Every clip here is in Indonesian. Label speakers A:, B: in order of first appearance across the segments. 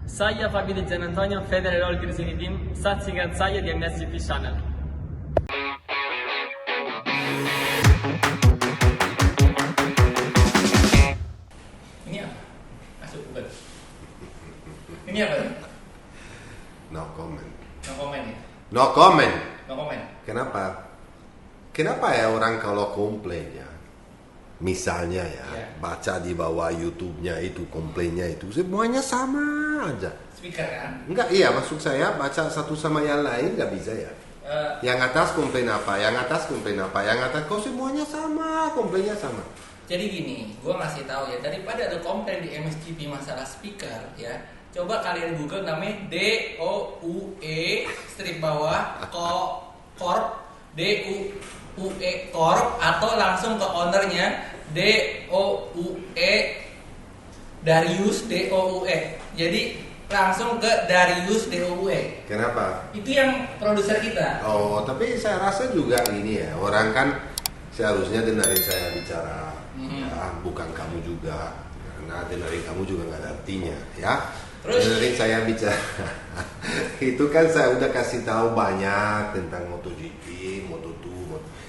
A: Saya Fabio Di Gianantonio, Federal Oltresini Team, saksikan saya di MSGP Channel. Ini apa? Masuk Google. Ini apa?
B: No comment.
A: No comment ya?
B: No comment.
A: No comment.
B: Kenapa? Kenapa ya orang kalau komplain ya? Misalnya ya, baca di bawah YouTube-nya itu komplainnya itu semuanya sama aja.
A: Speaker kan?
B: Enggak, iya maksud saya baca satu sama yang lain nggak bisa ya. Yang atas komplain apa, yang atas komplain apa, yang atas kok semuanya sama, komplainnya sama.
A: Jadi gini, gue ngasih tahu ya, daripada ada komplain di MSGP masalah speaker ya, coba kalian Google namanya DOUE strip bawah Corp DUUE Corp atau langsung ke ownernya DOUE Darius DOUE. Jadi langsung ke Darius DOUE.
B: Kenapa?
A: Itu yang produser kita.
B: Oh, tapi saya rasa juga ini ya, orang kan seharusnya dengerin saya bicara, ya, bukan kamu juga, karena dengerin kamu juga nggak ada artinya, ya.
A: Terus?
B: Dengerin saya bicara, itu kan saya udah kasih tahu banyak tentang MotoGP, Moto2,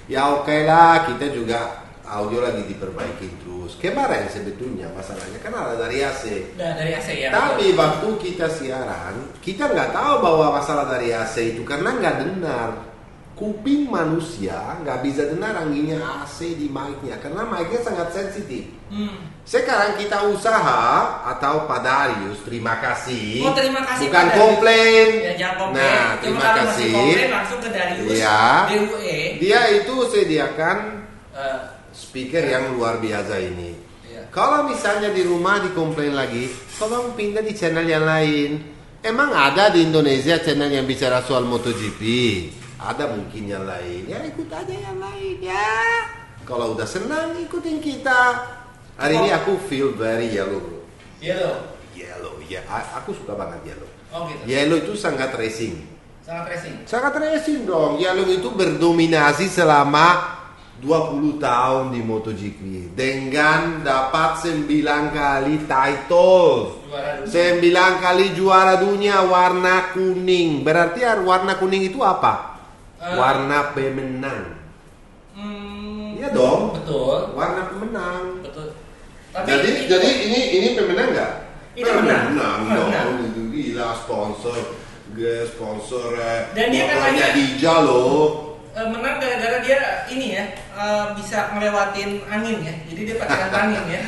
B: ya oke lah, kita juga audio lagi diperbaiki terus. Kemarin sebetulnya masalahnya kan ada dari AC.
A: Nah, dari AC ya.
B: Tapi
A: betul.
B: waktu kita siaran, kita nggak tahu bahwa masalah dari AC itu karena nggak dengar. Kuping manusia nggak bisa dengar anginnya AC di mic-nya karena mic-nya sangat sensitif. Sekarang kita usaha atau Pak Darius, terima kasih.
A: Oh, terima kasih,
B: bukan
A: Pak Darius.
B: komplain.
A: Ya, jangan komplain.
B: Nah,
A: Cuma
B: terima
A: kalau masih
B: kasih.
A: komplain langsung ke Darius
B: Ya.
A: DUE.
B: Dia itu sediakan
A: Eh,
B: speaker yang luar biasa ini.
A: Iya.
B: Kalau misalnya di rumah dikomplain lagi, tolong pindah di channel yang lain. Emang ada di Indonesia channel yang bicara soal MotoGP? Ada mungkin yang lain. Ya ikut aja yang lain ya. Kalau udah senang ikutin kita. Hari ini aku feel very yellow bro.
A: Yellow.
B: Yellow ya. Aku suka banget yellow.
A: Oh gitu.
B: Yellow itu sangat racing.
A: Sangat racing.
B: Sangat racing dong. Yellow itu berdominasi selama 20 tahun di MotoGP dengan dapat 9 kali title,
A: Juara dunia.
B: 9 kali juara dunia warna kuning. Berarti warna kuning itu apa? Warna pemenang. Iya dong.
A: Betul.
B: Warna pemenang.
A: Betul.
B: Jadi ini pemenang nggak?
A: Ini pemenang.
B: dong. Itu gila sponsor
A: Dan dia
B: motornya
A: katanya-
B: Dija loh.
A: Menang gara-gara dia ini ya bisa ngelewatin angin ya. Jadi dia pakai antangin ya.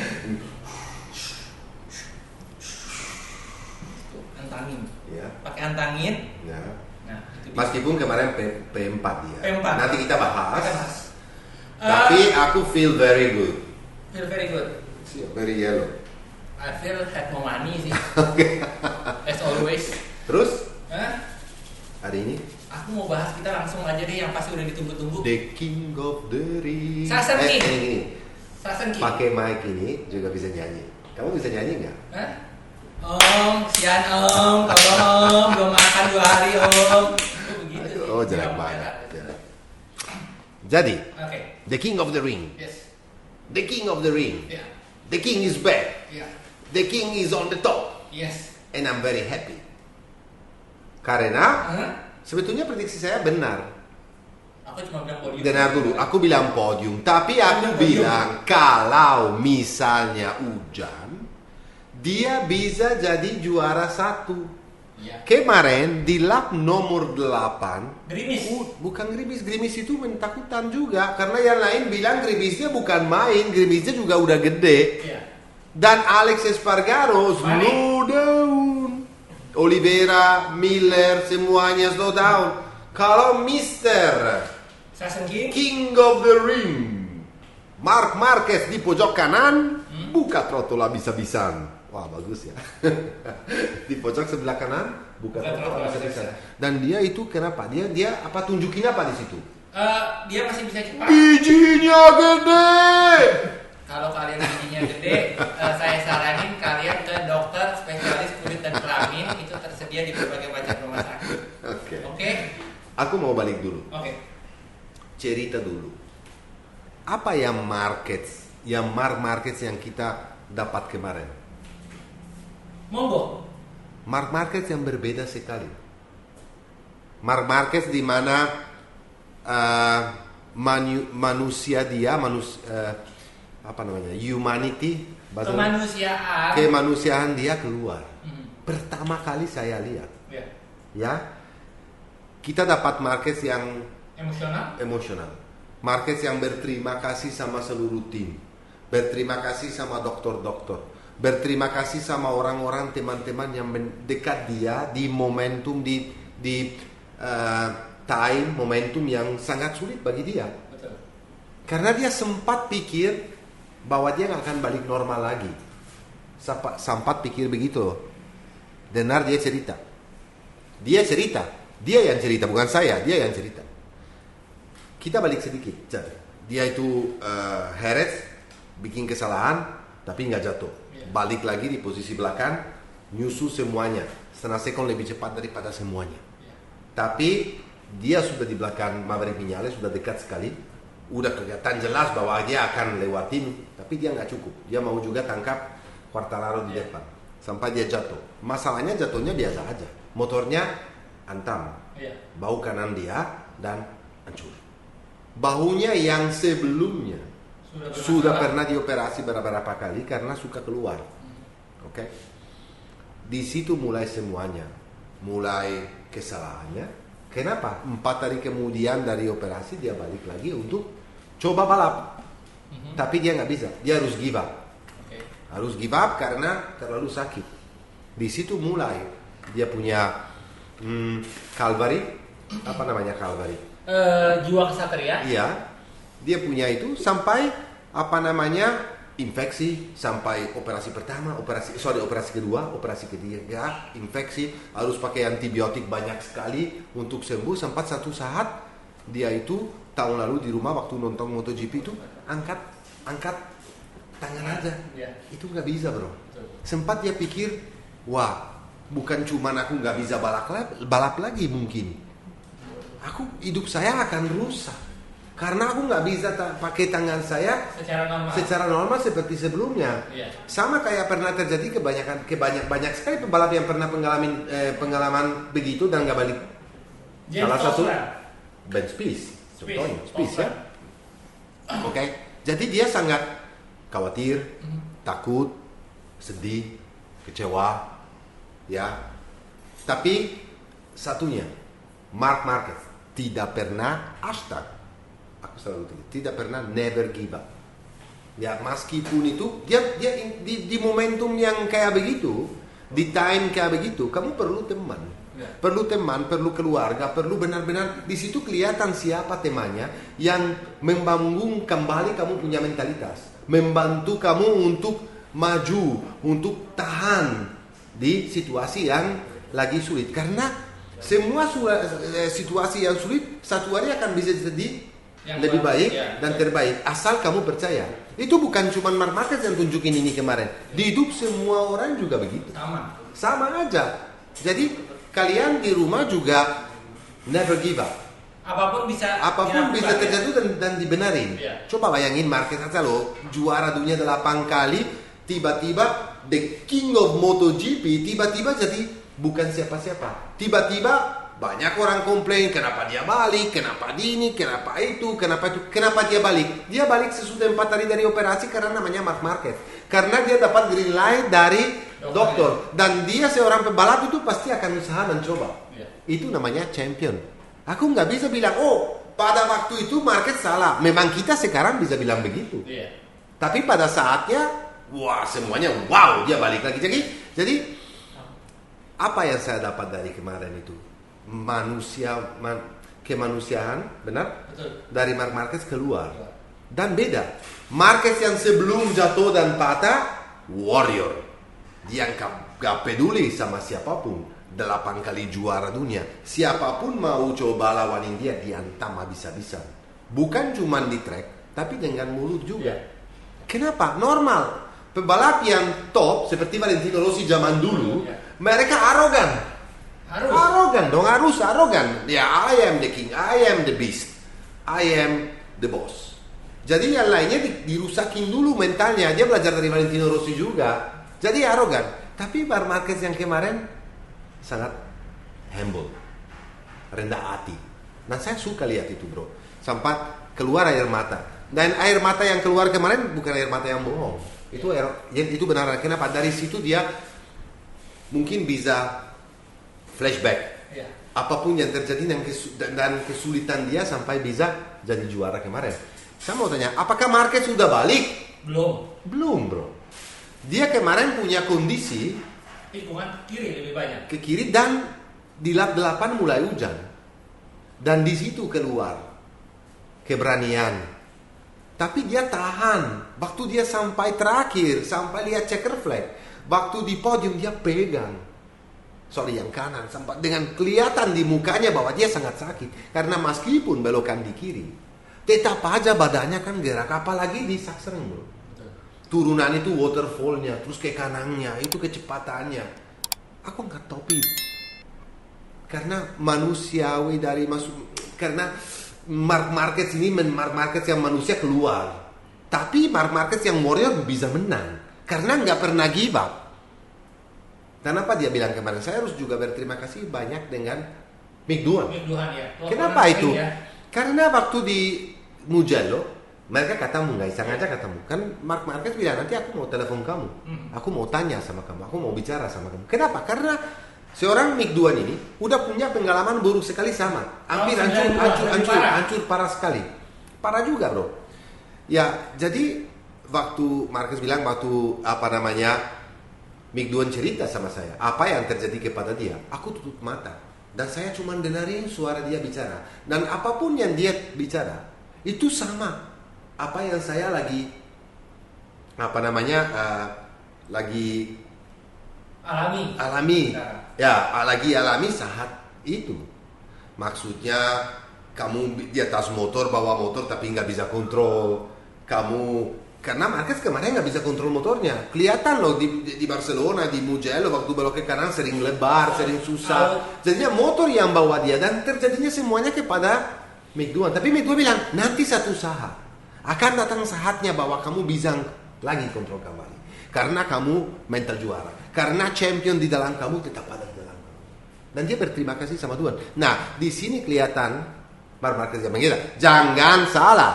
A: Tuh, antangin.
B: Ya.
A: Pakai antangin.
B: Ya.
A: Nah, itu dia.
B: Meskipun kemarin P4 dia.
A: P4.
B: Nanti kita bahas.
A: Kita bahas.
B: Tapi aku feel very good.
A: Feel very good.
B: Very yellow.
A: I feel had more money sih.
B: Oke.
A: As always.
B: Terus
A: Hah?
B: hari ini
A: Aku mau bahas, kita langsung aja deh yang pasti udah ditunggu-tunggu.
B: The King of the Ring.
A: Sasen King.
B: Ini.
A: Sasen King.
B: Pakai mic ini juga bisa nyanyi. Kamu bisa nyanyi nggak?
A: Hah? Om, sian om, tolong om, belum makan 2 hari om. Oh, begitu.
B: Oh
A: sih.
B: jelek
A: Nggak
B: banget.
A: mau
B: Jelek. Jadi
A: Oke.
B: The King of the Ring.
A: Yes.
B: The King of the Ring.
A: Ya.
B: The King is back.
A: Ya.
B: The King is on the top.
A: Yes.
B: And I'm very happy. Karena
A: Hah?
B: sebetulnya prediksi saya benar.
A: Aku cuma bilang podium.
B: Dengar dulu, aku bilang podium, tapi aku bilang kalau misalnya hujan, dia bisa jadi juara 1.
A: Iya.
B: Kemarin di lap nomor 8,
A: Gerimis.
B: bukan gerimis itu menakutkan juga, karena yang lain bilang gerimisnya bukan main, gerimisnya juga udah gede.
A: Iya.
B: Dan Alex Espargaro
A: Panik.
B: slow down. Oliveira, Miller, semuanya slow down. Kalau Mister
A: Sasen King.
B: King of the Ring, Marc Marquez di pojok kanan, buka trotol habis-habisan. Wah bagus ya. Di pojok sebelah kanan, buka trotol habis-habisan. Dan dia itu kenapa? Dia apa tunjukin apa di situ?
A: Dia masih bisa cepat.
B: Bijinya gede.
A: Kalau kalian giginya gede, saya saranin kalian ke dokter spesialis kulit dan kelamin. Itu tersedia di berbagai macam rumah sakit.
B: Oke.
A: Oke?
B: Aku mau balik dulu.
A: Oke.
B: Cerita dulu. Apa yang Mark Marquez yang kita dapat kemarin?
A: Monggo.
B: Mark Marquez yang berbeda sekali. Mark Marquez di mana manusia dia humanity, kemanusiaan dia keluar. Pertama kali saya lihat, ya, kita dapat Marquez yang emosional. Marquez yang berterima kasih sama seluruh tim, berterima kasih sama dokter-dokter, berterima kasih sama orang-orang teman-teman yang dekat dia di momentum di time momentum yang sangat sulit bagi dia.
A: Betul.
B: Karena dia sempat pikir bahwa dia nggak akan balik normal lagi. Sempat pikir begitu. Dengar dia cerita. Dia yang cerita, bukan saya. Dia yang cerita. Kita balik sedikit. Dia itu heret, bikin kesalahan, tapi nggak jatuh. Balik lagi di posisi belakang, nyusul semuanya. Setengah sekon lebih cepat daripada semuanya. Tapi dia sudah di belakang Maverick Viñales, sudah dekat sekali. Udah kelihatan jelas bahwa dia akan lewatin, tapi dia nggak cukup. Dia mau juga tangkap Quartararo di depan sampai dia jatuh. Masalahnya jatuhnya biasa aja. Motornya antam, bau kanan dia dan hancur. Bahunya yang sebelumnya sudah pernah dioperasi beberapa kali karena suka keluar. Oke. Di situ mulai semuanya, mulai kesalahannya. Kenapa? 4 hari kemudian dari operasi dia balik lagi untuk coba balap. Tapi dia nggak bisa. Dia harus give up. Harus give up karena terlalu sakit. Di situ mulai dia punya Calvary. Apa namanya Calvary?
A: Jiwa kesatria.
B: Iya. Dia punya itu sampai infeksi, sampai operasi pertama, operasi kedua, operasi ketiga, infeksi, harus pakai antibiotik banyak sekali untuk sembuh. Sampai satu saat dia itu tahun lalu di rumah waktu nonton MotoGP itu angkat tangan aja. Itu nggak bisa, bro. Sempat dia pikir, wah, bukan cuma aku nggak bisa balap lagi mungkin. Hidup saya akan rusak. Karena aku nggak bisa pakai tangan saya secara normal seperti sebelumnya. Sama kayak pernah terjadi banyak sekali pembalap yang pernah pengalaman begitu dan nggak balik. Salah satu Ben Spies, contohnya Spies ya. Oke. Jadi dia sangat khawatir, takut, sedih, kecewa, ya. Tapi satunya, Marc Marquez tidak pernah tidak pernah never give up. Ya, meskipun itu dia di momentum yang kayak begitu, di time kayak begitu, kamu perlu teman. Perlu keluarga, perlu benar-benar di situ kelihatan siapa temannya yang membangun kembali kamu punya mentalitas, membantu kamu untuk maju, untuk tahan di situasi yang lagi sulit. Karena semua situasi yang sulit satu hari akan bisa jadi lebih baik dan terbaik asal kamu percaya. Itu bukan cuma Marc Marquez yang tunjukin ini kemarin. Di hidup semua orang juga begitu. Sama aja. Jadi kalian di rumah juga never give up. Apapun bisa terjadi dan dibenarin. Coba bayangin Marquez aja loh, juara dunia 8 kali, tiba-tiba the king of MotoGP, tiba-tiba jadi bukan siapa-siapa. Tiba-tiba banyak orang komplain, kenapa dia balik, kenapa dia balik. Dia balik sesudah 4 hari dari operasi karena namanya Marc Marquez. Karena dia dapat green light dari dokter. Dan dia seorang pembalap itu pasti akan usaha dan coba. Itu namanya champion. Aku nggak bisa bilang, pada waktu itu Marquez salah. Memang kita sekarang bisa bilang begitu. Tapi pada saatnya, semuanya dia balik lagi. Jadi apa yang saya dapat dari kemarin itu? Kemanusiaan, benar? Betul. Dari Marc Marquez keluar. Dan beda. Marquez yang sebelum jatuh dan patah, warrior. Dia gak peduli sama siapapun. 8 kali juara dunia. Siapapun mau coba lawanin dia diantam habis-habisan. Bukan cuma di track, tapi dengan mulut juga. Kenapa? Normal. Pembalap yang top seperti Valentino Rossi zaman dulu, mereka arogan. Harus arogan. Ya, I am the king, I am the beast, I am the boss. Jadi yang lainnya dirusakin dulu mentalnya. Dia belajar dari Valentino Rossi juga. Jadi arogan. Tapi Marc Marquez yang kemarin sangat humble, rendah hati. Nah saya suka lihat itu bro, sempat keluar air mata. Dan air mata yang keluar kemarin bukan air mata yang bohong, itu benar. Kenapa? Dari situ dia mungkin bisa flashback, apapun yang terjadi dan kesulitan dia sampai bisa jadi juara kemarin. Saya mau tanya, apakah Marquez sudah balik? Belum bro. Dia kemarin punya kondisi
A: tikungan kiri lebih banyak.
B: Ke kiri dan di lap 8 mulai hujan. Dan di situ keluar keberanian. Tapi dia tahan. Waktu dia sampai terakhir, sampai lihat checker flag, waktu di podium dia pegang yang kanan sampai dengan kelihatan di mukanya bahwa dia sangat sakit karena meskipun belokan di kiri, tetap aja badannya kan gerak, apalagi di Sachsenring bro. Turunan itu waterfallnya, terus ke kanannya, itu kecepatannya. Aku nggak tahu karena manusiawi karena Marc Marquez ini Marc Marquez yang manusia keluar, tapi Marc Marquez yang warrior bisa menang karena nggak pernah give up. Dan apa dia bilang kemarin? Saya harus juga berterima kasih banyak dengan Mick Doohan ya. Kenapa itu? Ya. Karena waktu di Mugello mereka ketemu, nggak iseng aja ketemu. Kan Marc Marquez bilang, nanti aku mau telepon kamu. Aku mau tanya sama kamu. Aku mau bicara sama kamu. Kenapa? Karena seorang Mick Doohan ini udah punya pengalaman buruk sekali sama. Hampir hancur parah sekali. Parah juga bro. Ya, jadi waktu Marquez bilang, Mick Doohan cerita sama saya, apa yang terjadi kepada dia. Aku tutup mata. Dan saya cuma dengerin suara dia bicara. Dan apapun yang dia bicara, itu sama apa yang saya lagi lagi alami lagi alami saat itu. Maksudnya kamu di atas motor, bawa motor tapi nggak bisa kontrol kamu, karena Marquez kemarin nggak bisa kontrol motornya. Kelihatan loh di Barcelona, di Mugello waktu belok ke kanan sering lebar, sering susah. Jadinya motor yang bawa dia dan terjadinya semuanya kepada Mick Doohan. Tapi Mick Doohan bilang, nanti satu saat akan datang saatnya bahwa kamu bisa lagi kontrol kembali. Karena kamu mental juara. Karena champion di dalam kamu tetap ada di dalam kamu. Dan dia berterima kasih sama Tuhan. Nah, di sini kelihatan Marc Marquez yang bilang, jangan salah.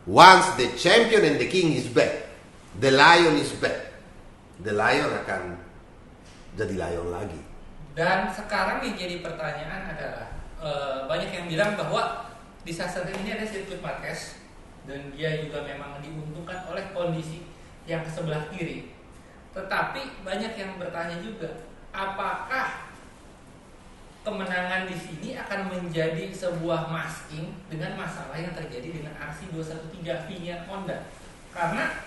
B: Once the champion and the king is back, the lion is back. The lion akan jadi lion lagi.
A: Dan sekarang yang jadi pertanyaan adalah banyak yang bilang bahwa di Sachsenring ini ada sirkuit Marquez dan dia juga memang diuntungkan oleh kondisi yang ke sebelah kiri. Tetapi banyak yang bertanya juga, apakah kemenangan di sini akan menjadi sebuah masking dengan masalah yang terjadi dengan RC213 V-nya Honda? Karena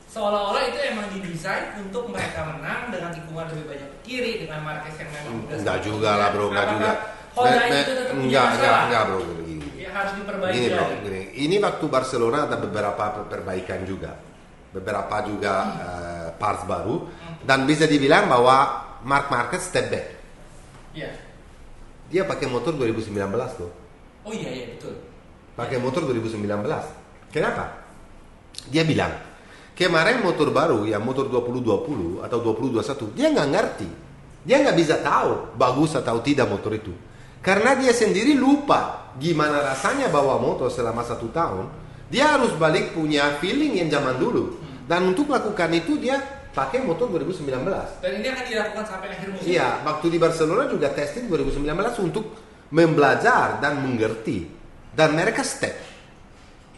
A: seolah-olah itu emang didesain untuk mereka menang dengan tikungan lebih banyak ke kiri dengan Marquez yang memang udah
B: enggak juga lah bro, enggak juga.
A: Honda itu tetap punya masalah.
B: Enggak bro, begini.
A: Ya harus diperbaiki.
B: Gini bro, gini. Ini waktu Barcelona ada beberapa perbaikan juga. Beberapa juga parts baru dan bisa dibilang bahwa Marc Marquez step back.
A: Iya.
B: Dia pakai motor 2019 tuh.
A: Oh iya betul.
B: Pakai motor 2019. Kenapa? Dia bilang, kemarin motor baru yang motor 2020 atau 2021 dia nggak ngerti. Dia nggak bisa tahu bagus atau tidak motor itu. Karena dia sendiri lupa gimana rasanya bawa motor selama 1 tahun. Dia harus balik punya feeling yang zaman dulu. Dan untuk melakukan itu dia pakai motor 2019.
A: Dan ini akan dilakukan sampai akhir musim.
B: Iya, waktu di Barcelona juga testing 2019 untuk membelajar dan mengerti. Dan mereka step.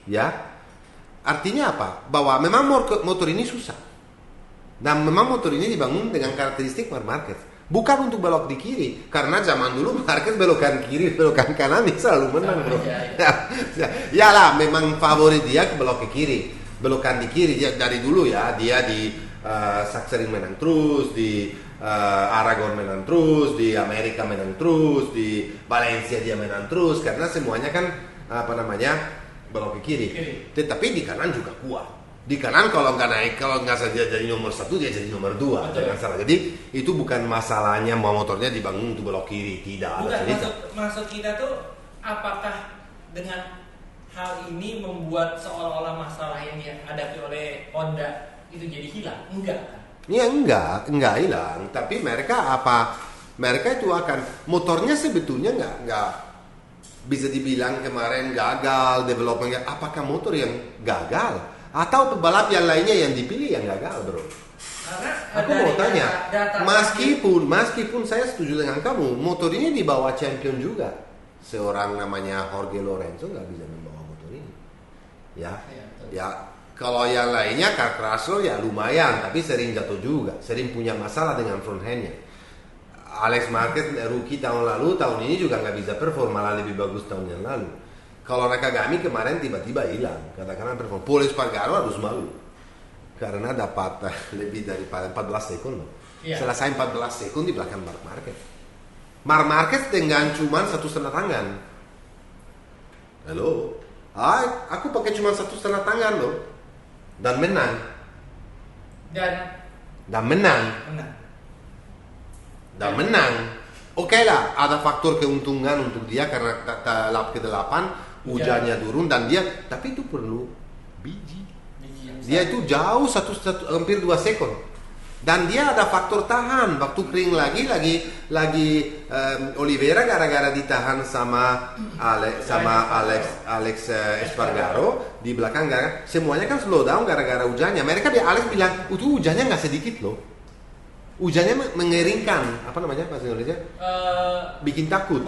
B: Ya. Artinya apa? Bahwa memang motor ini susah. Dan memang motor ini dibangun dengan karakteristik Marc Marquez. Bukan untuk belok di kiri. Karena zaman dulu Marquez belokan kiri, belokan kanan dia selalu menang bro. Ya lah, memang favorit dia ke belok ke kiri. Belokan di kiri dia dari dulu ya. Dia di Sachsenring menang terus, di Aragon menang terus, di Amerika menang terus, di Valencia dia menang terus. Karena semuanya kan belok ke kiri. Tetapi di kanan juga kuat. Di kanan kalau nggak saja jadi nomor 1 dia jadi nomor 2. Jangan salah. Jadi itu bukan masalahnya mau motornya dibangun untuk belok kiri, tidak.
A: Bukan, maksud kita tuh apakah dengan hal ini membuat seolah-olah masalah yang dihadapi oleh Honda itu jadi hilang? Enggak kan?
B: Ya enggak hilang. Tapi mereka mereka itu akan motornya sebetulnya nggak bisa dibilang kemarin gagal development. Apakah motor yang gagal atau pebalap yang lainnya yang dipilih yang gagal, bro?
A: Karena
B: Aku mau tanya,
A: data
B: meskipun saya setuju dengan kamu, motor ini dibawa champion juga. Seorang namanya Jorge Lorenzo nggak bisa membawa motor ini, ya. Kalau yang lainnya Carl Crutchlow ya lumayan, tapi sering jatuh juga, sering punya masalah dengan front handnya. Alex Marquez rookie tahun lalu, tahun ini juga nggak bisa perform, malah lebih bagus tahun yang lalu. Kalau Nakagami kemarin tiba-tiba hilang, katakanlah perform. Paul Espargaro harus malu karena dapat lebih daripada 14 sekund loh.
A: Iya.
B: Selesai 14 sekund di belakang Marc Marquez. Marc Marquez dengan cuma 1,5 tangan. Halo, aku pakai cuma 1,5 tangan loh. Dan menang. Oke lah, ada faktor keuntungan untuk dia karena lap ke-8 hujannya turun dan dia, tapi itu perlu biji. Dia itu jauh hampir 2 sekund. Dan dia ada faktor tahan waktu kering lagi Oliveira gara-gara ditahan sama Alex Espargaro di belakang semuanya kan slow down gara-gara hujannya. Mereka Alex bilang itu hujannya nggak sedikit loh. Hujannya mengeringkan, apa namanya bahasa Indonesia? Bikin takut.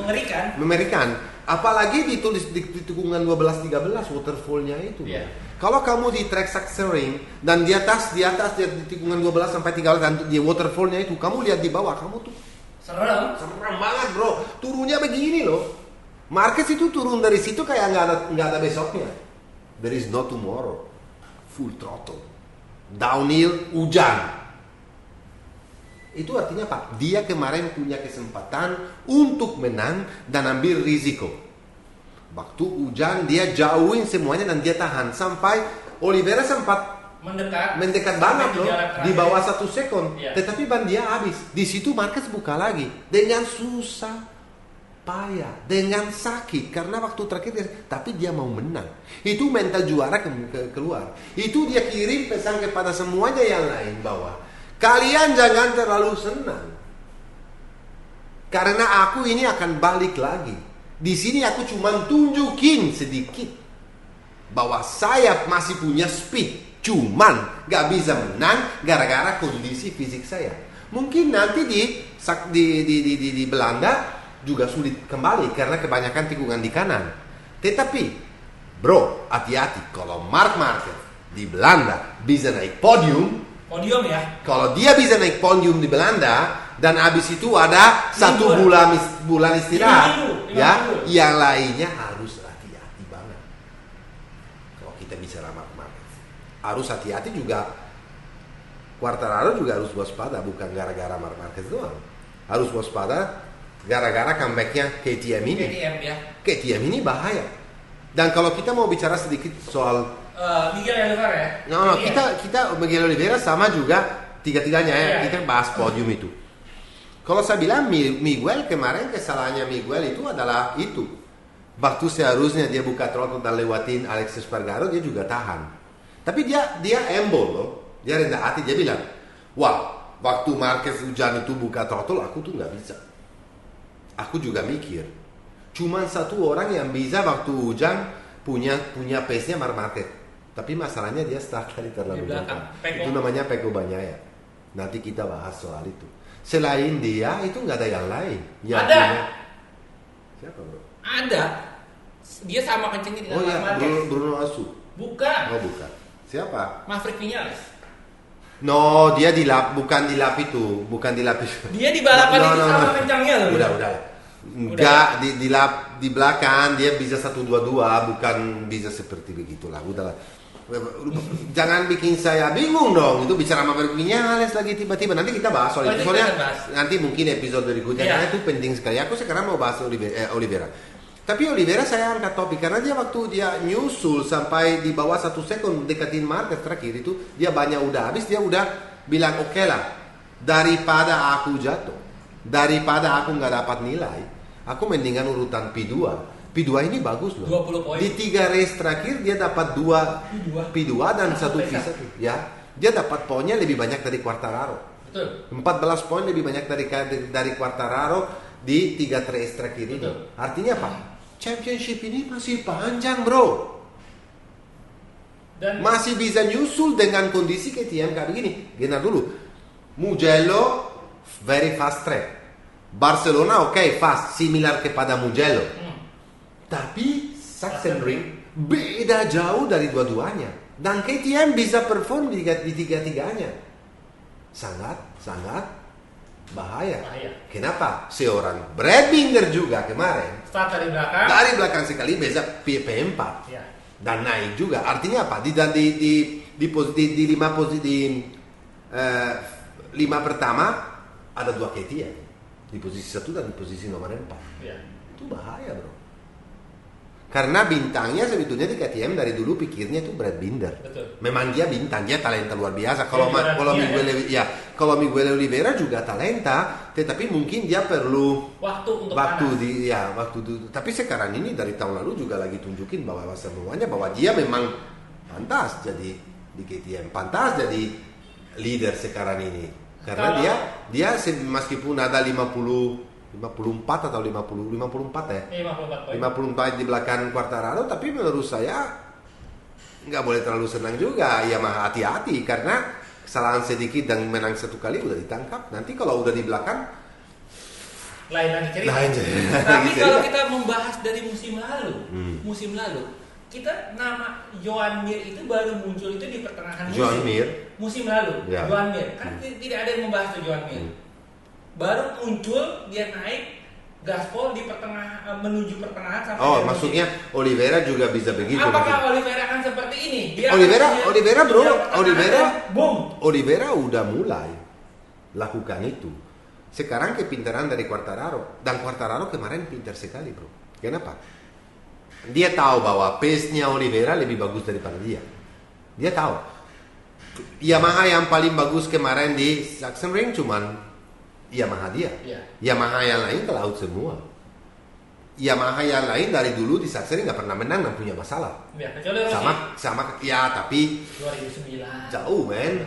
B: Mengerikan. Apalagi ditulis di tikungan 12-13 waterfallnya itu. Yeah. Kalau kamu di track sering dan di atas di tikungan 12 sampai 13 dan di waterfallnya itu kamu lihat di bawah kamu tuh serem banget, bro. Turunnya begini loh. Marquez itu turun dari situ kayak nggak ada besoknya. There is no tomorrow. Full throttle. Downhill, hujan. Itu artinya apa? Dia kemarin punya kesempatan untuk menang dan ambil risiko. Waktu hujan dia jauhin semuanya dan dia tahan sampai Oliveira sempat mendekat banget loh di bawah 1 sekund. Yeah. Tetapi ban dia habis. Di situ Marquez buka lagi dengan susah payah, dengan sakit karena waktu terakhir tapi dia mau menang. Itu mental juara keluar. Itu dia kirim pesan kepada semuanya yang lain bahwa kalian jangan terlalu senang. Karena aku ini akan balik lagi. Di sini aku cuma tunjukin sedikit bahwa saya masih punya speed, cuman gak bisa menang gara-gara kondisi fisik saya. Mungkin nanti di Belanda juga sulit kembali karena kebanyakan tikungan di kanan. Tetapi, bro, hati-hati kalau Marc Marquez di Belanda bisa naik podium ya. Kalau dia bisa naik podium di Belanda dan habis itu ada 1 bulan istirahat, yang lainnya harus hati-hati banget. Kalau kita bicara Marc Marquez, harus hati-hati juga. Quartararo juga harus waspada, bukan gara-gara Marc Marquez doang. Harus waspada gara-gara comebacknya KTM ini. KTM ini bahaya. Dan kalau kita mau bicara sedikit soal
A: Miguel Oliveira ya?
B: Kita Miguel Oliveira sama juga tiga-tiganya ya. Kita bahas podium itu. Kalau saya bilang Miguel kemarin kesalahannya Miguel itu adalah itu. Waktu seharusnya dia buka throttle dan lewatin Alex Espargaro dia juga tahan. Tapi dia embol loh. Dia rendah hati, dia bilang, wah waktu Marquez hujan itu buka throttle aku tuh nggak bisa. Aku juga mikir. Cuman satu orang yang bisa waktu hujan punya pace-nya Marc Marquez. Tapi masalahnya dia start dari terlalu belakang. Itu namanya Pecco Bagnaia. Nanti kita bahas soal itu. Selain dia itu nggak ada yang lain.
A: Ada.
B: Siapa bro?
A: Ada. Dia sama kencengnya dengan
B: Marc Marquez. Bruno Asu.
A: Bukan.
B: Oh bukan. Siapa?
A: Maverick Vinales.
B: No, dia bukan di lap itu. Dia di balapan
A: itu sama kencangnya loh.
B: Udah. Enggak, di belakang dia bisa 122, bukan bisa seperti begitulah. Udahlah. Jangan bikin saya bingung dong. Itu bicara sama Vinales lagi tiba-tiba. Nanti kita bahas soal itu. Soalnya nanti mungkin episode berikutnya karena itu penting sekali. Aku sekarang mau bahas Oliveira. Tapi Oliveira saya angkat topik karena dia waktu dia nyusul sampai di bawah 1 sekund deketin Marquez terakhir itu dia banyak udah habis, dia udah bilang oke lah, daripada aku jatuh, daripada aku nggak dapat nilai, aku mendingan urutan P2 ini bagus loh.
A: 20 poin.
B: Di 3 race terakhir dia dapat 2 P2 dan 1 P1 ya. Dia dapat poinnya lebih banyak dari Quartararo.
A: Betul.
B: 14 poin lebih banyak dari Quartararo di 3 race terakhir ini.
A: Betul.
B: Artinya apa? Championship ini masih panjang, bro.
A: Dan
B: Masih bisa nyusul dengan kondisi KTM kayak begini. Dengar dulu. Mugello very fast track. Barcelona ok fast, similar kepada Mugello. Tapi Sachsenring beda jauh dari dua-duanya. Dan KTM bisa perform di tiga-tiganya. Sangat bahaya. Kenapa? Seorang Brad Binder juga kemarin
A: start dari belakang.
B: dari belakang sekali bisa P4
A: Ya.
B: dan naik juga. Artinya apa? Di lima pertama ada 2 KTM di posisi 1 dan di posisi nomor 4.
A: Ya.
B: Itu bahaya, bro. Karena bintangnya sebetulnya di KTM dari dulu pikirnya itu Brad Binder.
A: Betul.
B: Memang dia bintang, dia talenta luar biasa. Kalau
A: Dia
B: Miguel Oliveira juga talenta, tetapi mungkin dia perlu
A: waktu untuk
B: waktu
A: panas.
B: Tapi sekarang ini dari tahun lalu juga lagi tunjukin bahwa semuanya bahwa dia memang pantas jadi di KTM, pantas jadi leader sekarang ini. Karena dia meskipun ada 54 atau 54 ya.
A: 54 poin.
B: 54 di belakang Quartararo, tapi menurut saya nggak boleh terlalu senang juga. Yamaha hati-hati karena kesalahan sedikit dan menang 1 kali udah ditangkap. Nanti kalau udah di belakang
A: Lain lagi cerita. Tapi kalau kita membahas dari musim lalu, kita nama Joan Mir itu baru muncul itu di pertengahan musim lalu.
B: Ya.
A: Joan Mir kan tidak ada yang membahas tuh Joan Mir. Baru muncul dia naik gaspol di menuju pertengahan sampai
B: maksudnya Oliveira juga bisa begitu.
A: Apakah Oliveira akan seperti ini?
B: Oliveira udah mulai lakukan itu. Sekarang kepintaran dari Quartararo, dan Quartararo kemarin pintar sekali, bro. Kenapa? Dia tahu bahwa pace-nya Oliveira lebih bagus daripada dia. Dia tahu Yamaha yang paling bagus kemarin di Sachsenring cuman Yamaha dia.
A: Yeah.
B: Yamaha yang lain ke laut semua. Yamaha yang lain dari dulu di Sachsenring nggak pernah menang dan punya masalah.
A: Ya, kecuali
B: sama ya, tapi
A: 2009
B: jauh, men.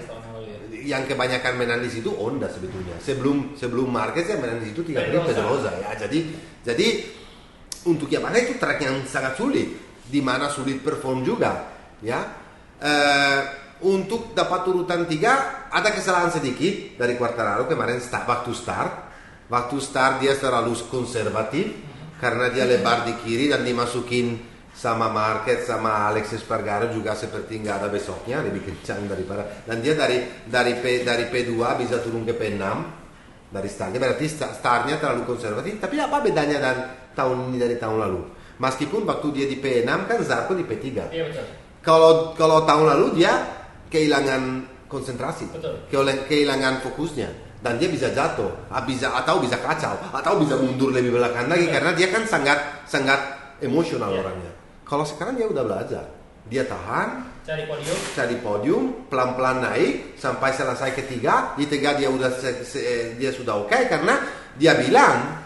B: Yang kebanyakan menang di situ Honda sebetulnya. Sebelum Marquez yang menang di situ 3 kali Pedrosa ya. Jadi untuk Yamaha itu track yang sangat sulit, di mana sulit perform juga, ya. Untuk dapat urutan 3 ada kesalahan sedikit dari Quartararo kemarin waktu start dia terlalu konservatif karena dia lebar di kiri dan dimasukin sama Marquez sama Alex Espargaro juga seperti nggak ada besoknya, lebih kencang daripada, dan dia dari P2 bisa turun ke P6 dari startnya, berarti startnya terlalu konservatif. Tapi apa bedanya dan tahun ini dari tahun lalu? Meskipun waktu dia di P6 kan Zarco di P3.
A: Iya betul.
B: Kalau tahun lalu dia kehilangan konsentrasi, kehilangan fokusnya, dan dia bisa jatuh, atau bisa kacau, atau bisa mundur lebih belakang lagi karena dia kan sangat emosional orangnya. Kalau sekarang dia udah belajar, dia tahan, cari podium, pelan-pelan naik sampai selesai ketiga. Di tiga dia sudah oke, karena dia bilang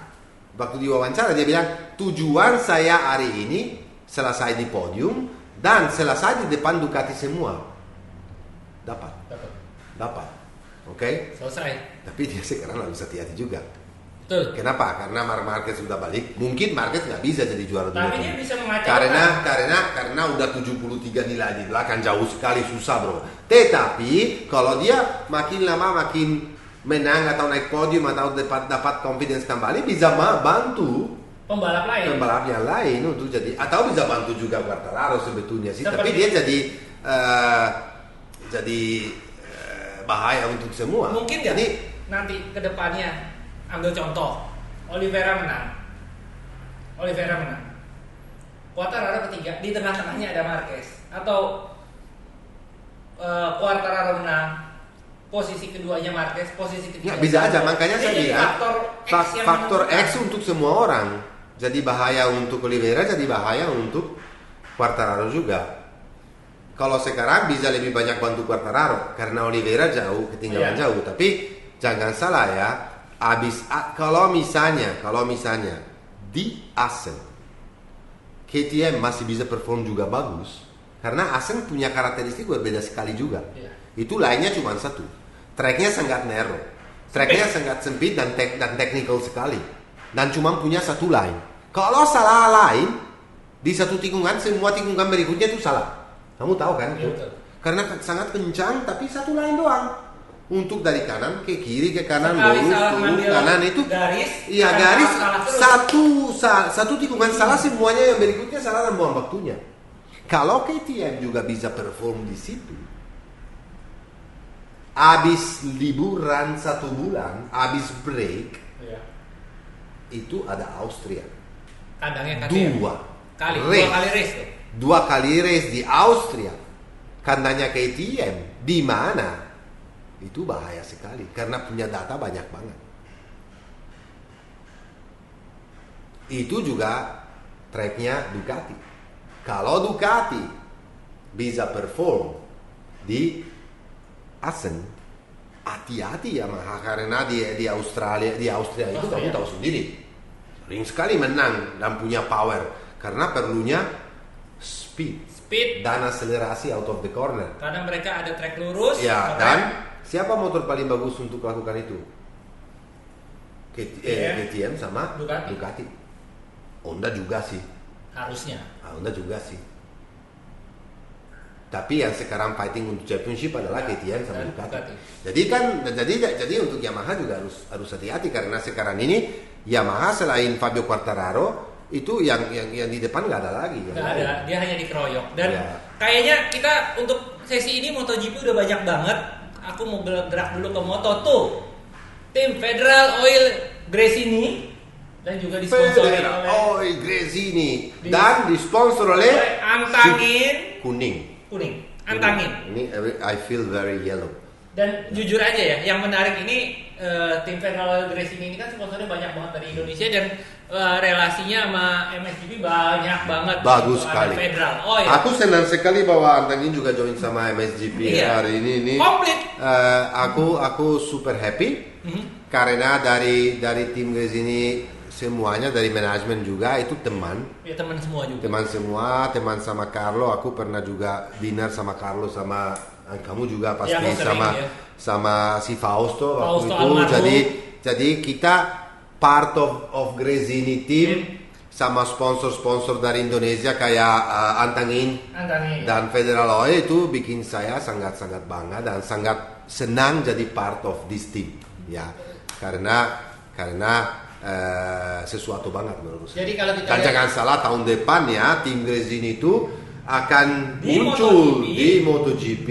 B: waktu diwawancara dia bilang tujuan saya hari ini selesai di podium dan selesai di depan Ducati semua. Dapat. Oke?
A: Selesai.
B: Tapi dia sekarang harus hati-hati juga.
A: Betul.
B: Kenapa? Karena Marquez sudah balik. Mungkin Marquez nggak bisa jadi juara dunia.
A: Tapi dia bisa mengacaukan.
B: Karena udah 73 nilai di belakang, jauh sekali, susah, bro. Tetapi kalau dia makin lama makin menang atau naik podium atau dapat confidence kembali, bisa bantu pembalap yang lain untuk jadi, atau bisa bantu juga Quartararo sebetulnya sih. Tapi dia jadi bahaya untuk semua.
A: Mungkin nggak nanti kedepannya ambil contoh Oliveira menang, Quartararo ketiga, di tengah-tengahnya ada Marquez, atau Quartararo menang, posisi keduanya Marquez, posisi ketiga.
B: Bisa aja, makanya saya bilang faktor X untuk semua orang. Jadi bahaya untuk Oliveira, jadi bahaya untuk Quartararo juga. Kalau sekarang bisa lebih banyak bantu Quartararo karena Oliveira ketinggalan jauh. Tapi jangan salah ya, kalau misalnya di Assen KTM masih bisa perform juga bagus, karena Assen punya karakteristik berbeda sekali juga. Itu lainnya cuma satu, Tracknya sangat narrow, tracknya sangat sempit dan technical sekali, dan cuma punya satu line. Kalau salah line di satu tikungan, semua tikungan berikutnya itu salah. Kamu tahu kan itu?
A: Betul.
B: Karena sangat kencang, tapi satu line doang. Untuk dari kanan ke kiri ke kanan,
A: Sekali
B: lurus
A: salah
B: turun
A: ngambil
B: kanan itu.
A: garis,
B: Iya
A: kan
B: garis
A: salah terus.
B: satu tikungan salah, semuanya yang berikutnya salah dan buang waktunya. Kalau KTM juga bisa perform di situ, abis liburan 1 bulan, abis break,
A: Iya.
B: itu ada Austria.
A: Kandangnya KTM.
B: Dua
A: Dua kali race tuh.
B: 2 kali race di Austria. Kandangnya KTM di mana? Itu bahaya sekali karena punya data banyak banget. Itu juga tracknya Ducati. Kalau Ducati bisa perform di Assen, hati-hati Yamaha karena di Austria itu kamu tahu sendiri, sering sekali menang dan punya power karena perlunya speed dan akselerasi out of the corner.
A: Karena mereka ada track lurus.
B: Ya, dan siapa motor paling bagus untuk lakukan itu? KTM sama Ducati. Honda juga sih.
A: Harusnya.
B: Honda juga sih. Tapi yang sekarang fighting untuk championship adalah KTM sama Ducati. Jadi untuk Yamaha juga harus hati-hati karena sekarang ini Yamaha selain Fabio Quartararo itu yang di depan nggak ada lagi.
A: Nggak ada, dia hanya dikeroyok. Dan kayaknya kita untuk sesi ini MotoGP udah banyak banget. Aku mau gerak dulu ke Moto2. Tim Federal Oil Gresini dan juga disponsori oleh
B: Gresini dan disponsor oleh
A: Antangin
B: kuning.
A: Antangin.
B: Ini I feel very yellow.
A: Dan jujur aja ya, yang menarik ini tim Federal Oil Gresini ini kan sponsornya banyak banget dari Indonesia dan relasinya sama MXGP banyak banget.
B: Bagus sekali.
A: Federal Oil.
B: Aku senang sekali bahwa Antangin juga join sama MXGP hari ini.
A: Komplit.
B: Aku super happy karena dari tim Gresini semuanya, dari manajemen juga itu teman.
A: Ya teman semua juga.
B: Teman sama Carlo. Aku pernah juga dinner sama Carlo, sama kamu juga pasti
A: ya,
B: sama si Fausto waktu itu.
A: Almarhum.
B: Jadi kita part of Gresini team sama sponsor dari Indonesia kayak Antangin dan Federal Oil itu bikin saya sangat-sangat bangga dan sangat senang jadi part of this team ya, karena sesuatu banget menurut saya.
A: Jadi kalau kita
B: jangan salah, tahun depan ya tim Gresini itu akan muncul di MotoGP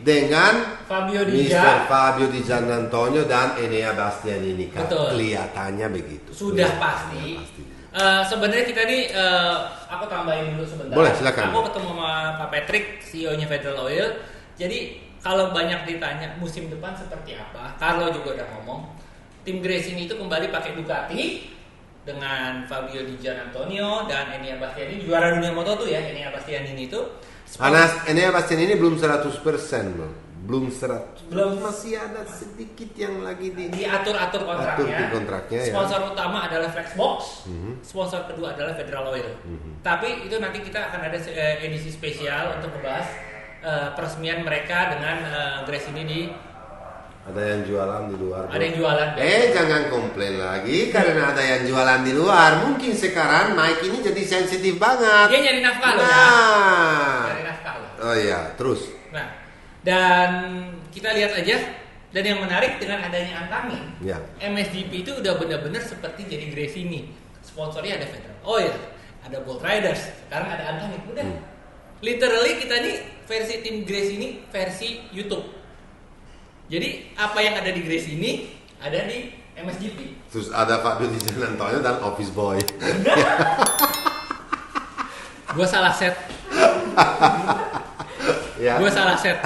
B: dengan Mr. Fabio Di Giannantonio dan Enea Bastianini. Kelihatannya begitu.
A: Sudah pasti. Sebenarnya kita nih, aku tambahin dulu sebentar.
B: Boleh, silakan.
A: Aku ketemu sama Pak Patrick, CEO-nya Federal Oil. Jadi kalau banyak ditanya musim depan seperti apa, Carlo juga udah ngomong, tim Gresini itu kembali pakai Ducati dengan Fabio Di Giannantonio dan Enea Bastianini, juara dunia Moto2 ya. Enea Bastianini itu
B: Enea Bastianini belum 100%, belum 100%. Masih ada sedikit yang lagi
A: diatur kontraknya.
B: Ya.
A: Sponsor utama adalah Flexbox, sponsor kedua adalah Federal Oil. Tapi itu nanti kita akan ada edisi spesial untuk membahas peresmian mereka dengan Gresini di.
B: Ada yang jualan di luar.
A: Ada yang jualan.
B: Jangan komplain lagi karena ada yang jualan di luar. Mungkin sekarang Mike ini jadi sensitif banget.
A: Dia nyari nafkah loh ya. Nyari nafkah loh.
B: Oh iya, terus.
A: Nah, dan kita lihat aja. Dan yang menarik dengan adanya Antangin, MXGP itu udah benar-benar seperti jadi Gresini. Sponsornya ada Federal Oil, ada Bolt Riders, sekarang ada Antangin. Udah. Literally kita nih versi tim Gresini versi YouTube. Jadi apa yang ada di Gresini ada di MXGP.
B: Terus ada Fabio Di Giannantonio dan Office Boy.
A: Gue salah set. Gue salah set.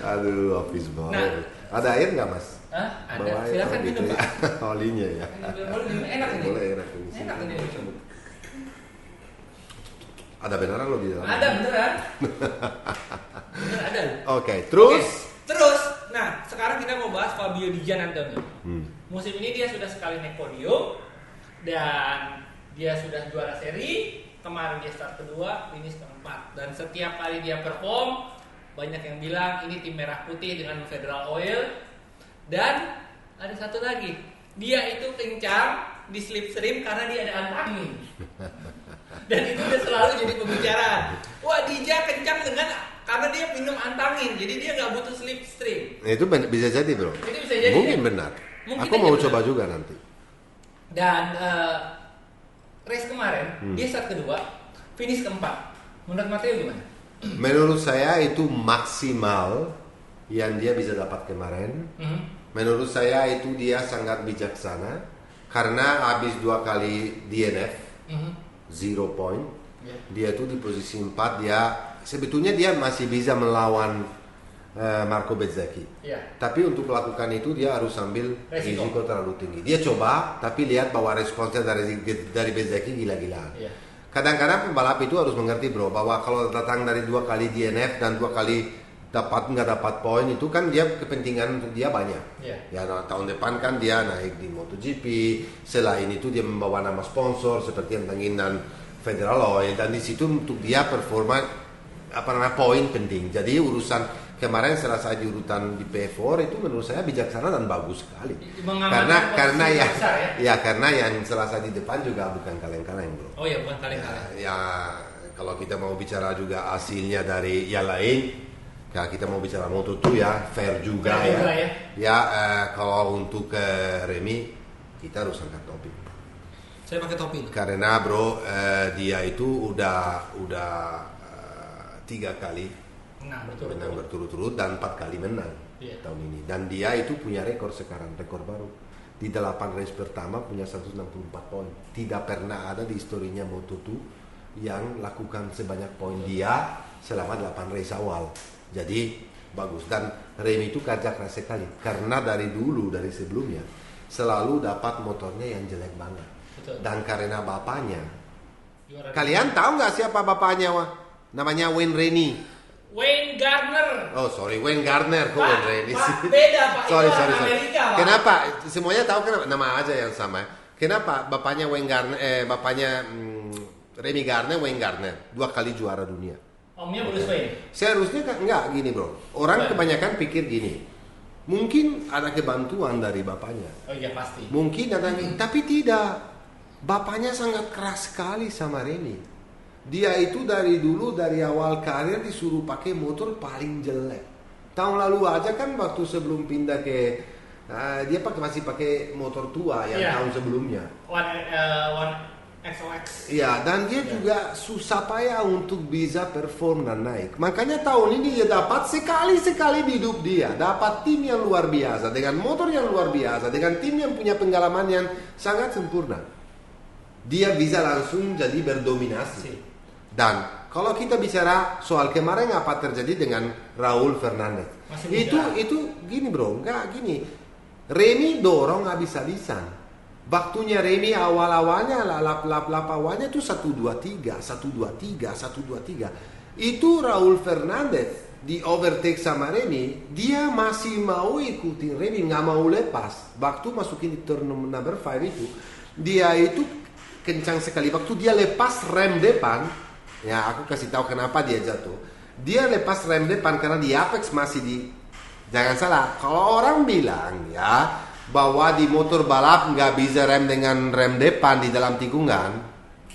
B: Aduh, Office Boy. Nah, ada air nggak Mas?
A: Ada. Silakan minum Pak.
B: Olinya ya.
A: Enak ini.
B: Boleh enak ini.
A: Enak ini.
B: Ada beneran lo di dalam?
A: Ada beneran. Bener ada.
B: Oke, terus.
A: Terus, nah sekarang kita mau bahas Fabio Di Giannantonio. Musim ini dia sudah sekali naik podium dan dia sudah juara seri. Kemarin dia start kedua, finish keempat. Dan setiap kali dia perform, banyak yang bilang ini tim merah putih dengan Federal Oil. Dan ada satu lagi, dia itu kencang di slipstream karena dia ada antangin. Dan itu udah selalu jadi pembicaraan. Wah, Dija kencang karena dia minum antangin, jadi dia nggak butuh slipstream.
B: Itu bisa jadi bro.
A: Itu bisa jadi.
B: Mungkin
A: ya?
B: benar.
A: Mungkin
B: Aku mau
A: benar.
B: coba juga nanti.
A: Dan race kemarin dia start kedua, finish keempat. Menurut Matteo gimana?
B: Menurut saya itu maksimal yang dia bisa dapat kemarin. Menurut saya itu dia sangat bijaksana karena habis 2 kali DNF, 0 point. Dia itu di posisi 4, dia sebetulnya dia masih bisa melawan Marco Bezzecchi. Tapi untuk melakukan itu dia harus ambil risiko terlalu tinggi. Dia coba, tapi lihat bahwa responsnya dari Bezzecchi gila-gilaan. Kadang-kadang pembalap itu harus mengerti bro, bahwa kalau datang dari 2 kali DNF dan 2 kali nggak dapat poin itu kan dia kepentingan untuk dia banyak. Ya tahun depan kan dia naik di MotoGP. Selain itu dia membawa nama sponsor seperti Antangin dan Federal Oil, dan di situ untuk dia performa poin penting. Jadi urusan kemarin selesai di urutan di P4 itu menurut saya bijaksana dan bagus sekali. Karena karena yang selesai di depan juga bukan kaleng-kaleng bro.
A: Oh ya, bukan kaleng-kaleng.
B: Ya kalau kita mau bicara juga hasilnya dari yang lain, kita mau bicara Moto2 ya, fair juga ya. Kalau untuk Remy kita harus angkat topi.
A: Saya pakai topi.
B: Karena bro dia itu udah 3 kali menang berturut-turut dan 4 kali menang tahun ini. Dan dia itu punya rekor sekarang, rekor baru. Di 8 race pertama punya 164 poin. Tidak pernah ada di historinya Moto2 yang lakukan sebanyak poin dia selama 8 race awal. Jadi bagus. Dan Remy itu kerja keras sekali karena dari sebelumnya selalu dapat motornya yang jelek banget. Betul. Dan karena bapaknya, kalian tahu nggak siapa bapaknya? Namanya Wayne Rainey.
A: Wayne Gardner.
B: Oh sorry, Wayne Gardner. Kok Wayne Rainey sih?
A: Beda Pak.
B: sorry.
A: Amerika, Pak.
B: Kenapa? Semuanya tahu kenapa? Nama aja yang sama. Kenapa bapaknya Wayne Gardner? Remy Gardner, Wayne Gardner 2 kali juara dunia.
A: Omnya Bruce Wayne.
B: Seharusnya enggak gini bro. Orang kebanyakan pikir gini. Mungkin ada kebantuan dari bapaknya.
A: Oh iya pasti.
B: Mungkin ada, tapi tidak. Bapaknya sangat keras sekali sama Remy. Dia itu dari awal karir disuruh pakai motor paling jelek. Tahun lalu aja kan waktu sebelum pindah ke dia masih pakai motor tua yang tahun sebelumnya.
A: One XOX.
B: Iya, dan dia juga susah payah untuk bisa perform dan naik. Makanya tahun ini dia dapat sekali di hidup dia dapat tim yang luar biasa dengan motor yang luar biasa dengan tim yang punya pengalaman yang sangat sempurna. Dia bisa langsung jadi berdominasi. Dan kalau kita bicara soal kemarin apa terjadi dengan Raul Fernandez, itu gini bro, enggak gini. Remy dorong habis-habisan. Waktunya Remy awalnya lap awalnya itu 1-2-3. Itu Raul Fernandez di overtake sama Remy, dia masih mau ikutin Remy, nggak mau lepas. Waktu masukin di turn number 5 itu, dia itu kencang sekali. Waktu dia lepas rem depan, ya aku kasih tahu kenapa dia jatuh. Dia lepas rem depan karena di apex masih di. Jangan salah, kalau orang bilang ya bahwa di motor balap nggak bisa rem dengan rem depan di dalam tikungan,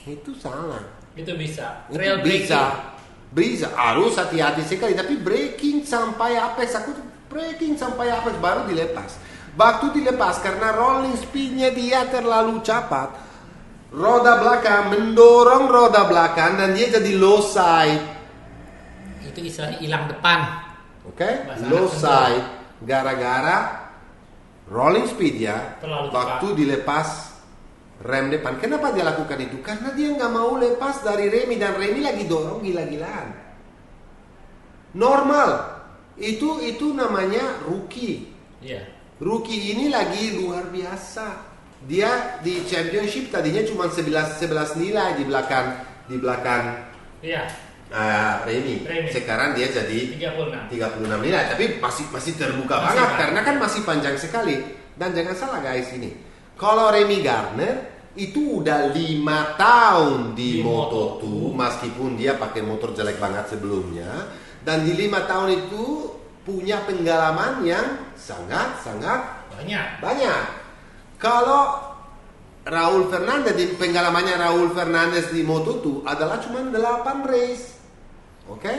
B: itu salah.
A: Itu bisa.
B: Itu bisa. Harus hati-hati sekali. Tapi braking sampai apex, aku braking sampai apex baru dilepas. Waktu dilepas karena rolling speednya dia terlalu cepat, roda belakang mendorong roda belakang dan dia jadi low side.
A: Itu istilahnya hilang depan.
B: Oke? Low side gara-gara rolling speed ya, waktu dilepas rem depan. Kenapa dia lakukan itu? Karena dia nggak mau lepas dari Remy dan Remy lagi dorong gila-gilaan. Normal. Itu namanya rookie. Rookie ini lagi luar biasa. Dia di championship tadinya cuma 11 nilai di belakang. Remy. Sekarang dia jadi 36 nilai, tapi masih terbuka banget karena kan masih panjang sekali. Dan jangan salah guys ini, kalau Remy Gardner itu udah 5 tahun di Moto2, meskipun dia pakai motor jelek banget sebelumnya, Dan di 5 tahun itu punya pengalaman yang sangat-sangat banyak. Kalau Raul Fernandez, pengalamannya Raul Fernandez di Moto2 adalah cuma 8 race. Oke,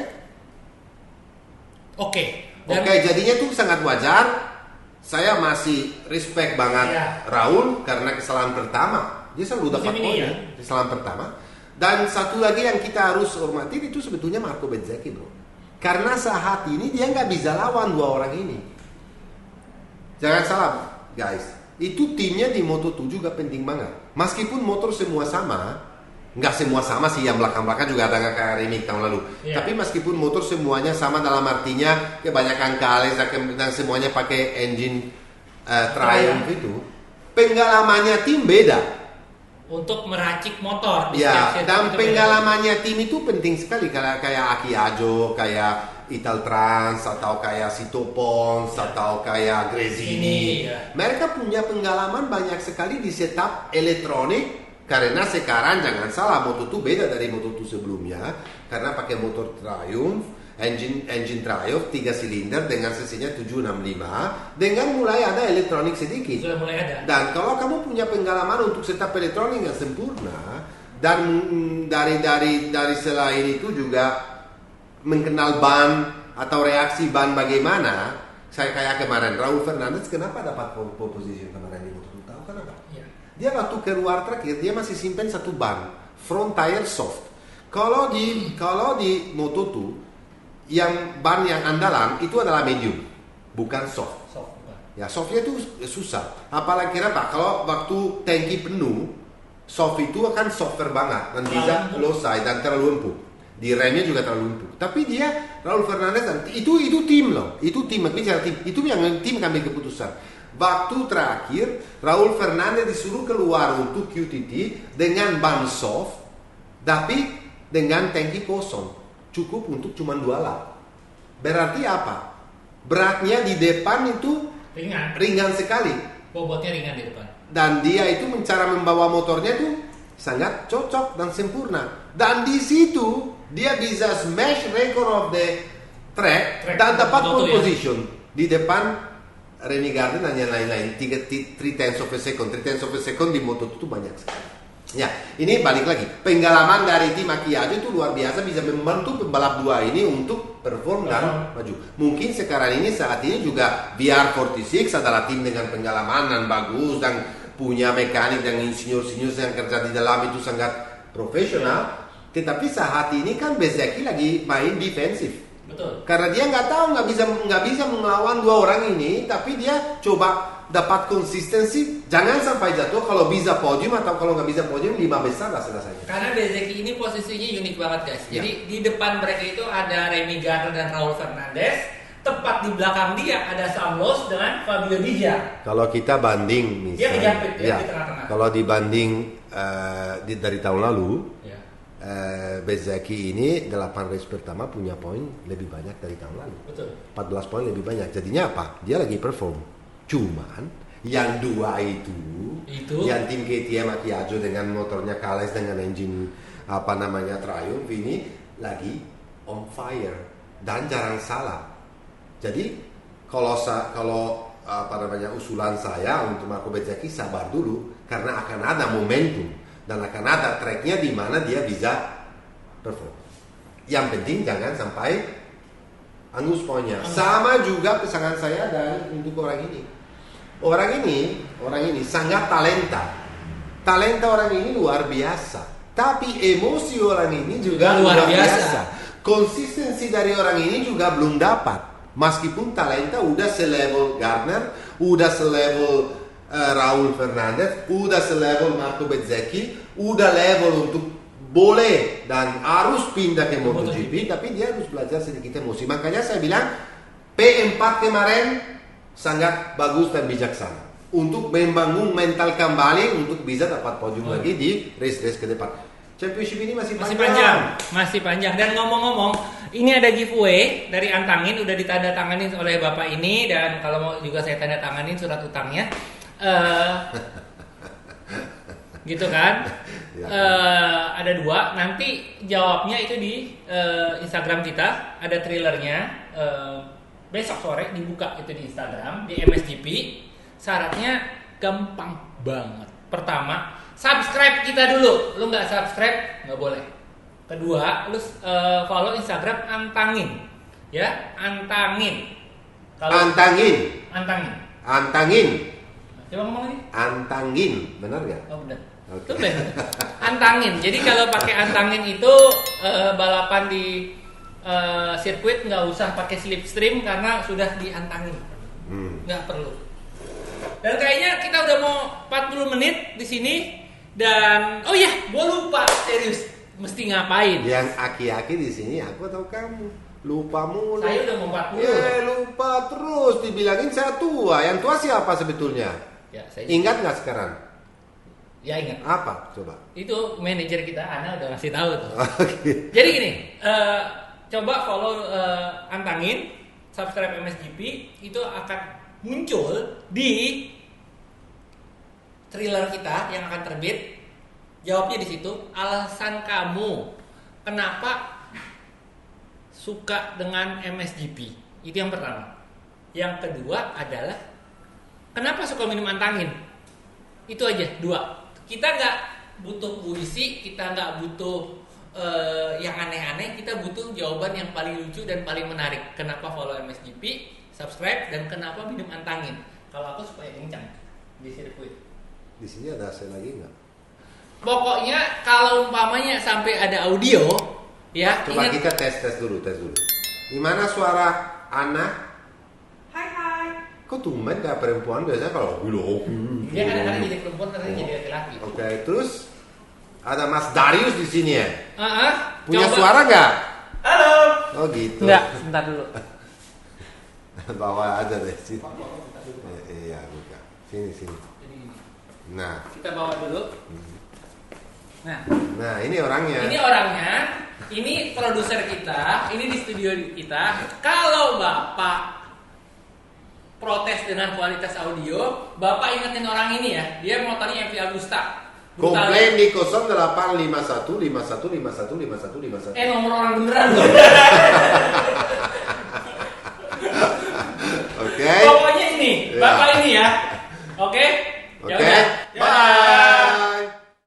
B: jadinya itu sangat wajar. Saya masih respect banget Raul karena kesalahan pertama. Dia selalu dapat poin, kesalahan pertama. Dan satu lagi yang kita harus hormati itu sebetulnya Marco Bezzecchi, bro. Karena saat ini dia nggak bisa lawan 2 orang ini. Jangan salah, guys. Itu timnya di Moto2 juga penting banget. Meskipun motor semua sama, nggak semua sama sih, yang belakang-belakang juga ada nggak kayak Remy tahun lalu. Tapi meskipun motor semuanya sama dalam artinya kebanyakan kali dan semuanya pakai engine Triumph itu, pengalamannya tim beda.
A: Untuk meracik motor.
B: Dan pengalamannya tim itu penting sekali. Kayak Aki Ajo, kayak Italtrans, atau kayak Sito Pons, atau kayak Gresini. Mereka punya pengalaman banyak sekali di setup elektronik. Karena sekarang jangan salah, Moto2 beda dari Moto2 sebelumnya. Karena pakai motor Triumph, engine Triumph 3 silinder dengan cc-nya 765, dengan mulai ada elektronik sedikit.
A: Sudah mulai ada.
B: Dan kalau kamu punya pengalaman untuk setup elektronik yang sempurna, dan dari selain itu juga mengenal ban atau reaksi ban bagaimana, saya kayak kemarin Raul Fernandez kenapa dapat pole position kemarin di Moto2? Tahu kenapa? Dia waktu keluar terakhir dia masih simpen satu ban front tire soft. Kalau di Moto2 yang ban yang andalan itu adalah medium, bukan soft. Ya, softnya itu susah. Apalagi kenapa? Kalau waktu tangki penuh, soft itu akan softer banget dan bisa low side dan terlalu empuk. Di remnya juga terlalu empuk. Tapi dia Raul Fernandez itu tim loh. Itu tim, bicara tim. Itu yang tim ambil keputusan. Waktu terakhir Raul Fernandez disuruh keluar untuk QTT dengan ban soft, tapi dengan tangki kosong, cukup untuk cuma 2 lap. Berarti apa? Beratnya di depan itu ringan sekali.
A: Bobotnya ringan di depan. Dan
B: dia itu cara membawa motornya itu sangat cocok dan sempurna. Dan di situ dia bisa smash record of the track dan dapat pole position di depan Remy Gardner dan yang lain-lain. 3 tenths of a second di Moto2 itu banyak sekali. Ya, ini balik lagi. Pengalaman dari tim Aki Ajo itu luar biasa, bisa membantu pembalap 2 ini untuk perform dan maju. Mungkin sekarang ini saat ini juga VR46 adalah tim dengan pengalaman dan bagus dan punya mekanik dan insinyur-insinyur yang kerja di dalam itu sangat profesional. Tetapi saat ini kan Bezzecchi lagi main defensif.
A: Betul.
B: Karena dia nggak bisa melawan 2 orang ini, tapi dia coba dapat konsistensi, jangan sampai jatuh. Kalau bisa podium atau kalau nggak bisa podium 5 besar lah selesai.
A: Karena Bezzecchi ini posisinya unik banget guys. Jadi di depan mereka itu ada Remy Gardner dan Raul Fernandez. Tepat di belakang dia ada Sam Lowe's dengan Fabio Dija.
B: Kalau kita banding misalnya,
A: dia kejepit di tengah-tengah.
B: Kalau dibanding dari tahun lalu, Bezzecchi ini 8 race pertama punya poin lebih banyak dari tahun lalu.
A: Betul.
B: 14 poin lebih banyak. Jadinya apa? Dia lagi perform. Cuman yang 2 itu yang tim KTM Aki Ajo dengan motornya Kales dengan engine Triumph ini lagi on fire dan jarang salah. Jadi kalau usulan saya untuk Marco Bezzecchi sabar dulu karena akan ada momentum dan akan ada tracknya di mana dia bisa perform. Yang penting jangan sampai angus poinnya. Sama juga pesangan saya untuk orang ini. Orang ini sangat talenta. Talenta orang ini luar biasa. Tapi emosi orang ini juga luar biasa. Konsistensi dari orang ini juga belum dapat. Meskipun talenta udah selevel Gardner, udah selevel Raul Fernandez, udah selevel Marco Bezzecchi, udah level untuk boleh dan harus pindah ke MotoGP, tapi dia harus belajar sedikit emosi. Makanya saya bilang P4 kemarin sangat bagus dan bijaksana untuk membangun mental kembali untuk bisa dapat podium lagi di race-race ke depan. Championship ini masih panjang. Dan ngomong-ngomong, ini ada giveaway dari Antangin, udah ditandatanganin oleh Bapak ini, dan kalau mau juga saya tanda tanganin surat utangnya. Gitu kan? Ya.
A: Ada 2. Nanti jawabnya itu di Instagram kita. Ada trailernya. Besok sore dibuka itu di Instagram di MSGP. Syaratnya gampang banget. Pertama, subscribe kita dulu. Lu nggak subscribe nggak boleh. Kedua, lu follow Instagram Antangin, ya, Antangin.
B: Antangin.
A: Antangin.
B: Antangin.
A: Coba ngomong lagi.
B: Antangin, benar nggak?
A: Oh benar.
B: Oke.
A: Itu benar. Antangin. Jadi kalau pakai antangin itu balapan di sirkuit nggak usah pakai slipstream karena sudah diantangin. Nggak perlu. Dan kayaknya kita udah mau 40 menit di sini dan oh ya, gua lupa serius mesti ngapain.
B: Yang aki-aki di sini aku atau kamu? Lupa mulu.
A: Saya udah mau 40.
B: Lupa terus dibilangin saya tua. Yang tua siapa sebetulnya?
A: Ya, saya
B: Ingat nggak sekarang?
A: Ya ingat.
B: Apa? Coba.
A: Itu manajer kita Ana udah ngasih tahu tuh.
B: Oke.
A: Jadi gini, coba follow Antangin, subscribe MSGP, itu akan muncul di trailer kita yang akan terbit. Jawabnya di situ. Alasan kamu kenapa suka dengan MSGP? Itu yang pertama. Yang kedua adalah kenapa suka minum Antangin? Itu aja 2. Kita nggak butuh puisi, kita nggak butuh yang aneh-aneh, kita butuh jawaban yang paling lucu dan paling menarik. Kenapa follow MSGP, subscribe, dan kenapa minum Antangin? Kalau aku supaya kencang di sirkuit.
B: Di sini ada AC lagi nggak?
A: Pokoknya kalau umpamanya sampai ada audio, ya.
B: Coba
A: ingat,
B: kita tes dulu. Gimana suara Ana?
C: Hai.
B: Kok tumben kayak perempuan biasanya kalau
A: dia kadang-kadang jadi perempuan, kadang-kadang jadi laki-laki.
B: Oke, terus ada Mas Darius di sini ya. Punya
A: Coba.
B: suara nggak?
C: Halo.
B: Oh gitu.
A: Enggak, sebentar dulu.
B: Bawa aja deh sini. Iya, buka. Sini.
A: Jadi,
B: Nah,
A: kita bawa dulu.
B: nah ini orangnya.
A: Ini orangnya, ini produser kita, ini di studio kita. Kalau Bapak protes dengan kualitas audio, Bapak ingetin orang ini ya. Dia motornya MV Agusta.
B: Komplain di 08515151515151.
A: Nomor orang beneran loh.
B: Oke.
A: Pokoknya ini, Bapak ini ya.